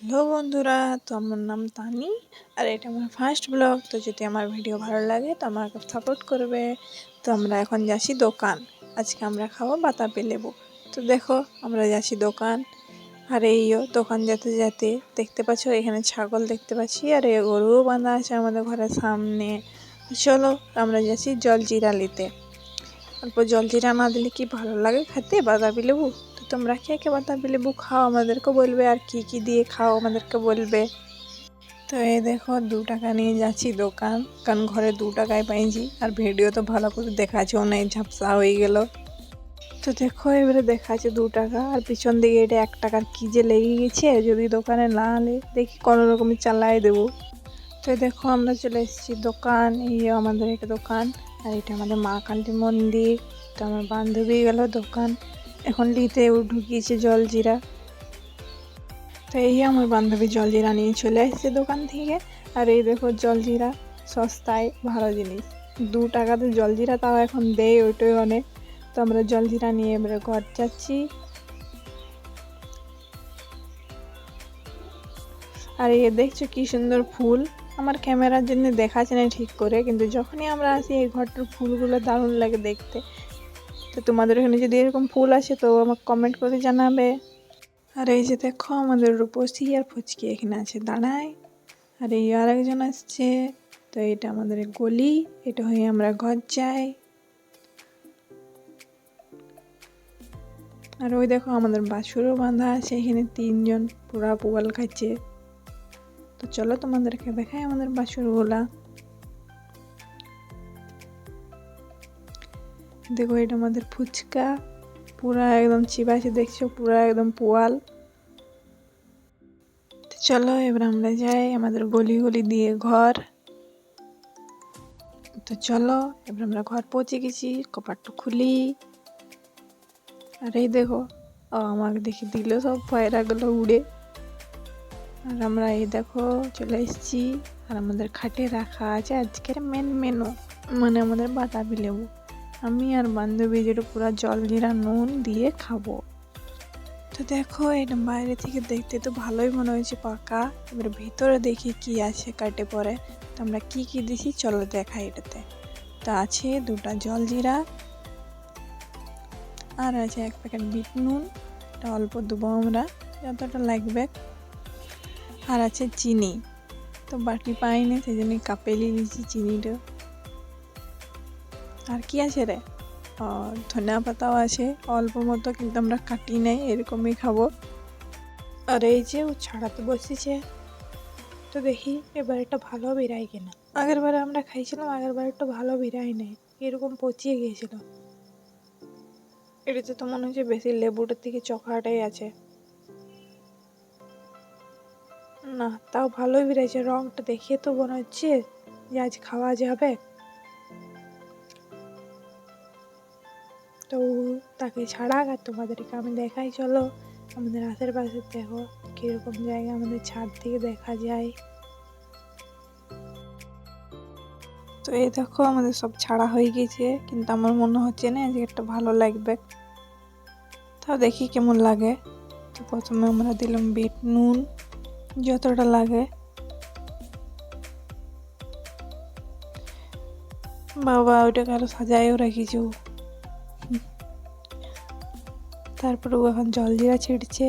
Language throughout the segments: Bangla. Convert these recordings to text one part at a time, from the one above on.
হ্যালো বন্ধুরা, তো আমার নাম তানি আর এটা আমার ফার্স্ট ব্লগ। তো যদি আমার ভিডিও ভালো লাগে তো আমাকে সাপোর্ট করবে। তো আমরা এখন যাচ্ছি দোকান, আজকে আমরা খাবো বাতাবি লেবু। তো দেখো আমরা যাচ্ছি দোকান, আর এইও দোকান যেতে যেতে দেখতে পাচ্ছ এখানে ছাগল দেখতে পাচ্ছি, আর এই গরুও বাঁধা আছে আমাদের ঘরের সামনে। চলো আমরা যাচ্ছি জলজিরা নিতে। অল্প জলজিরা না দিলে কি ভালো লাগে খেতে বাতাবি লেবু। তো তোমরা কে কে বাতাবি লেবু খাও আমাদেরকে বলবে, আর কি কি দিয়ে খাও আমাদেরকে বলবে। তো এই দেখো 2 টাকা নিয়ে যাচ্ছি দোকান, কারণ ঘরে 2 টাকায় পাইছি, আর ভিডিও তো ভালো করে দেখাচ্ছেও নাই, ঝাপসা হয়ে গেল। তো দেখো এবারে দেখাচ্ছে 2 টাকা, আর পিছন দিকে এটা 1 টাকার কি যে লেগে গেছে, যদি দোকানে না আলে দেখি কোনো রকমে চালাই দেবো। তো দেখো আমরা চলে এসেছি দোকান, এই আমাদের একটা দোকান, আর এটা আমাদের মা কালী মন্দির। তো আমার বান্ধবী গেল দোকান, এখন নিতে ঢুকিয়েছে জলজিরা। তো এই আমার বান্ধবী জলজিরা নিয়ে চলে এসেছে দোকান থেকে। আর এই দেখো জলজিরা সস্তায় ভালো জিনিস, 2 টাকাতে জলজিরা, তাও এখন দেয় ওইটাই অনেক। তো আমরা জলজিরা নিয়ে এবারে ঘর যাচ্ছি। আর এই দেখছো কি সুন্দর ফুল, আমার ক্যামেরার জন্য দেখাচ্ছে না ঠিক করে, কিন্তু যখনই আমরা আসি এই ঘরটার ফুলগুলো দারুণ লাগে দেখতে। তো তোমাদের এখানে যদি এরকম ফুল আসে তো আমাকে কমেন্ট করে জানাবে। আর এই যে দেখো আমাদের রূপসী আর ফুচকি এখানে আছে দাঁড়ায়, আর এই আরেকজন আসছে। তো এটা আমাদের গলি, এটা হয়ে আমরা ঘর যাই। আর ওই দেখো আমাদের বাছুরও বাঁধা আছে এখানে, 3জন পুরা পুয়াল খাচ্ছে। তো চলো তোমাদেরকে দেখাই আমাদের বাছুরগুলা। দেখো এটা আমাদের ফুচকা, পুরা একদম চিবাইছে, দেখছো পুরা একদম পোয়াল। চলো এবার আমরা যাই আমাদের গলি গলি দিয়ে ঘর। তো চলো এবার আমরা ঘর পৌঁছে গেছি, কপাটটা খুলি। আর এই দেখো আমাকে দেখে দিল সব পায়রাগুলো উড়ে। আর আমরা এই দেখো চলে এসেছি, আর আমাদের খাটে রাখা আছে আজকের মেন মেনু, মানে আমাদের বাতাবি লেবু। আমি আর বান্ধবী যেটা পুরো জলজিরা নুন দিয়ে খাবো। তো দেখো এটা বাইরে থেকে দেখতে তো ভালোই মনে হয়েছে পাকা, এবার ভিতরে দেখি কি আছে কাটে পরে। তো আমরা কি কি দিছি চলো দেখাই এটাতে। তো আছে 2টা জলজিরা, আর আছে 1 প্যাকেট বিট নুন, এটা অল্প দেবো আমরা যতটা লাগবে। আর আছে চিনি, তো বাটি পাইনি সেই জন্য কাপে নিয়ে দিয়েছি চিনিটা। আর কি আছে রে, ধনিয়া পাতাও আছে অল্প মতো, কিন্তু আমরা কাটি নাই, এরকমই খাবো। আর এই যে ও ছাড়াতে বসেছে, তো দেখি এবার একটা ভালো বেরাই কিনা। আগের বারে আমরা খাইছিলাম, আগের বার একটা ভালো বেরাই নেই, এরকম পচিয়ে গিয়েছিল। এটাতে তো মনে হচ্ছে বেশি লেবুটার থেকে চকলাটাই আছে। না তাও ভালোই বেরিয়েছে, রংটা দেখে তো মনে হচ্ছে যে আজ খাওয়া যাবে। তো তাকে ছাড়াক আর তোমাদেরকে আমি দেখাই, চলো আমাদের আশেপাশে দেখো কিরকম জায়গা আমাদের ছাদ থেকে দেখা যায়। তো এই দেখো আমাদের সব ছাড়া হয়ে গেছে, কিন্তু আমার মনে হচ্ছে না যে একটা ভালো লাগবে, তাও দেখি কেমন লাগে। তো প্রথমে আমরা দিলাম বিট নুন যতটা লাগে। বাবা ওইটাকে আরো সাজায়ও রেখেছি। তারপরে ও এখন জলজিরা ছিটছে,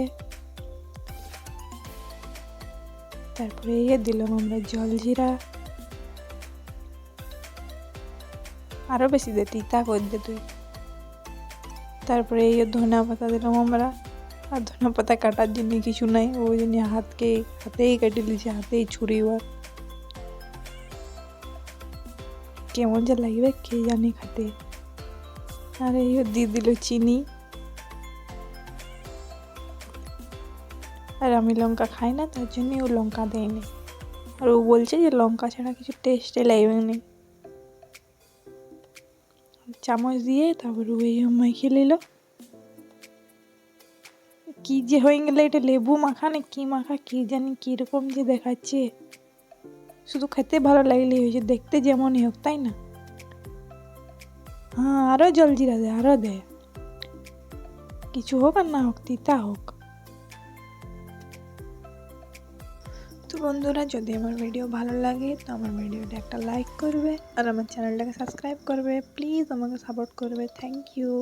তারপরে এই দিলাম আমরা জলজিরা, আরো বেশি দে, তিতা করে দে তুই। তারপরে এই ধনিয়া পাতা দিলাম আমরা, আর ধনিয়া পাতা কাটার জন্য কিছু নাই, ওই জন্য হাতেই কেটে দিয়েছি, হাতেই ছুরি। আর কেমন যে লাগবে কে জানে খাতে। আর এই দিয়ে দিল চিনি, আর আমি লঙ্কা খাই না তার জন্য ও লঙ্কা দেয়নি, আর ও বলছে যে লঙ্কা ছাড়া কিছু টেস্টে লাগবে না। চামচ দিয়ে তারপর ওই মাখিয়ে নিল, কি যে হয়ে গেল, এটা লেবু মাখা না কি মাখা কি জানি, কিরকম যে দেখাচ্ছে। শুধু খেতে ভালো লাগলেই হয়েছে, দেখতে যেমনই হোক তাই না। হ্যাঁ আরো জলজিরা দে, আরো দে, কিছু হোক আর না হোক, তিতা হোক। বন্ধুরা, যদি আমার ভিডিও ভালো লাগে তো আমার ভিডিওটা একটা লাইক করবে আর আমার চ্যানেলটাকে সাবস্ক্রাইব করবে। প্লিজ আমাকে সাপোর্ট করবে। Thank you.